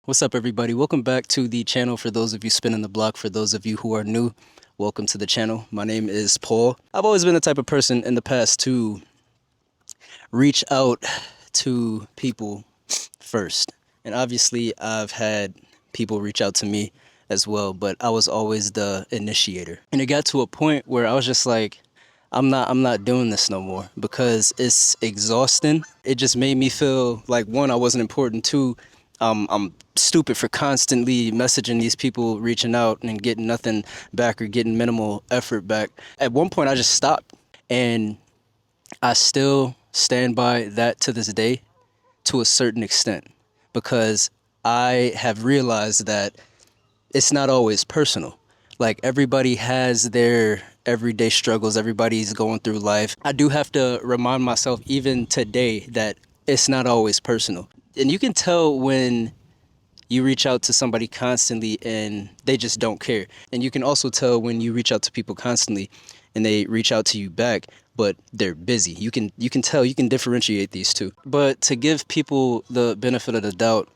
What's up, everybody? Welcome back to the channel. For those of you spinning the block, for those of you who are new, welcome to the channel. My name is Paul. I've always been the type of person in the past to reach out to people first. And obviously, I've had people reach out to me as well, but I was always the initiator. And it got to a point where I was just like, I'm not doing this no more because it's exhausting. It just made me feel like, one, I wasn't important. Two, I'm stupid for constantly messaging these people, reaching out and getting nothing back or getting minimal effort back. At one point, I just stopped, and I still stand by that to this day to a certain extent because I have realized that it's not always personal. Like, everybody has their everyday struggles. Everybody's going through life. I do have to remind myself even today that it's not always personal. And you can tell when you reach out to somebody constantly and they just don't care. And you can also tell when you reach out to people constantly and they reach out to you back, but they're busy. You can tell, you can differentiate these two. But to give people the benefit of the doubt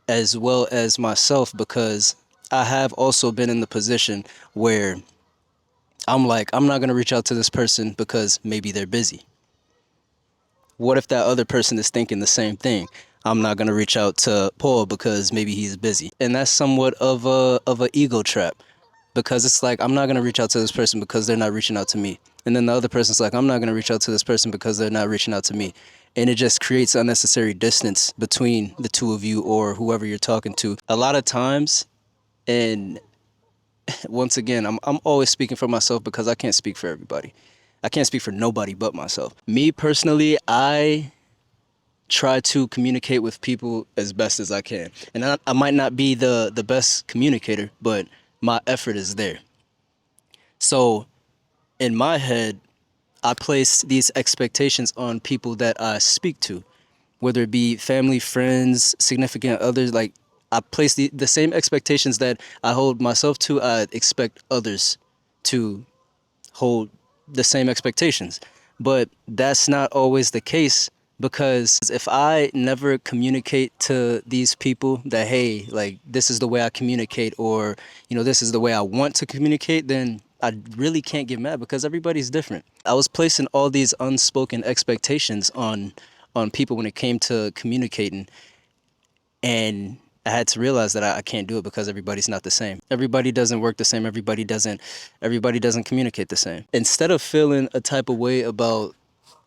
as well as myself, because I have also been in the position where I'm like, I'm not going to reach out to this person because maybe they're busy. What if that other person is thinking the same thing? I'm not going to reach out to Paul because maybe he's busy. And that's somewhat of a ego trap, because it's like, I'm not going to reach out to this person because they're not reaching out to me. And then the other person's like, I'm not going to reach out to this person because they're not reaching out to me. And it just creates unnecessary distance between the two of you or whoever you're talking to. A lot of times, and once again, I'm always speaking for myself because I can't speak for everybody. I can't speak for nobody but myself. Me personally, I try to communicate with people as best as I can. And I might not be the best communicator, but my effort is there. So in my head, I place these expectations on people that I speak to, whether it be family, friends, significant others. Like, I place the same expectations that I hold myself to, I expect others to hold the same expectations. But that's not always the case, because if I never communicate to these people that, hey, like, this is the way I communicate, or, this is the way I want to communicate, then I really can't get mad because everybody's different. I was placing all these unspoken expectations on people when it came to communicating, and I had to realize that I can't do it because everybody's not the same. Everybody doesn't work the same. Everybody doesn't communicate the same. Instead of feeling a type of way about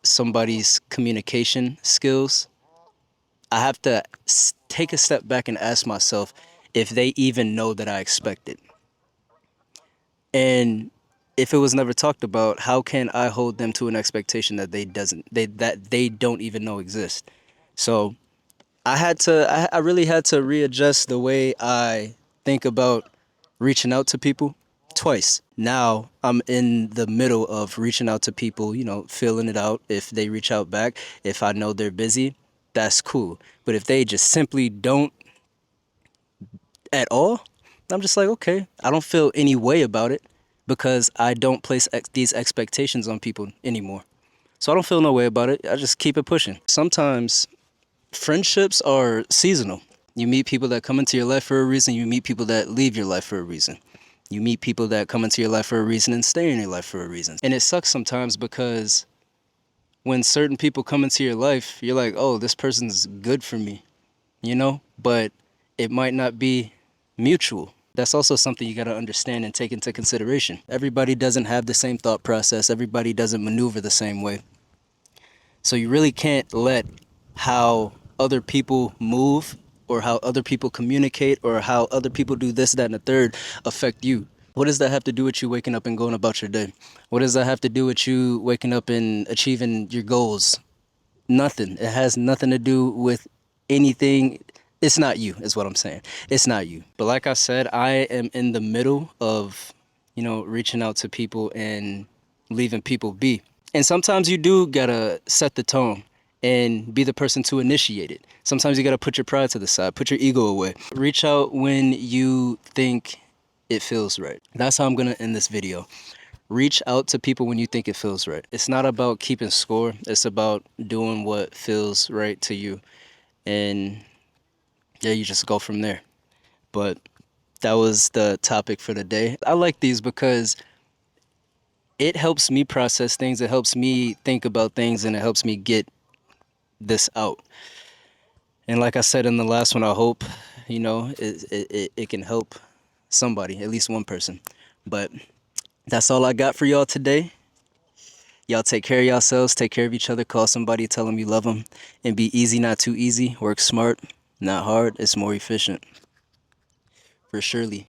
somebody's communication skills, I have to take a step back and ask myself if they even know that I expect it. And if it was never talked about, how can I hold them to an expectation that they don't even know exists? So I really had to readjust the way I think about reaching out to people twice. Now I'm in the middle of reaching out to people, filling it out. If they reach out back, if I know they're busy, that's cool. But if they just simply don't at all, I'm just like, okay, I don't feel any way about it because I don't place these expectations on people anymore. So I don't feel no way about it. I just keep it pushing. Sometimes friendships are seasonal. You meet people that come into your life for a reason. You meet people that leave your life for a reason. You meet people that come into your life for a reason and stay in your life for a reason. And it sucks sometimes because when certain people come into your life, you're like, oh, this person's good for me, but it might not be mutual. That's also something you got to understand and take into consideration. Everybody doesn't have the same thought process. Everybody doesn't maneuver the same way. So you really can't let how other people move or how other people communicate or how other people do this, that, and the third affect you. What does that have to do with you waking up and going about your day? What does that have to do with you waking up and achieving your goals? Nothing. It has nothing to do with anything. It's not you, is what I'm saying. It's not you. But like I said, I am in the middle of, reaching out to people and leaving people be. And sometimes you do gotta set the tone and be the person to initiate it. Sometimes you gotta put your pride to the side, put your ego away. Reach out when you think it feels right. That's how I'm gonna end this video. Reach out to people when you think it feels right. It's not about keeping score. It's about doing what feels right to you. And yeah, you just go from there. But that was the topic for the day. I like these because it helps me process things, it helps me think about things, and it helps me get this out. And like I said in the last one, I hope, it can help somebody, at least one person. But that's all I got for y'all today. Y'all take care of yourselves, take care of each other, call somebody, tell them you love them, and be easy, not too easy. Work smart, not hard. It's more efficient. For surely.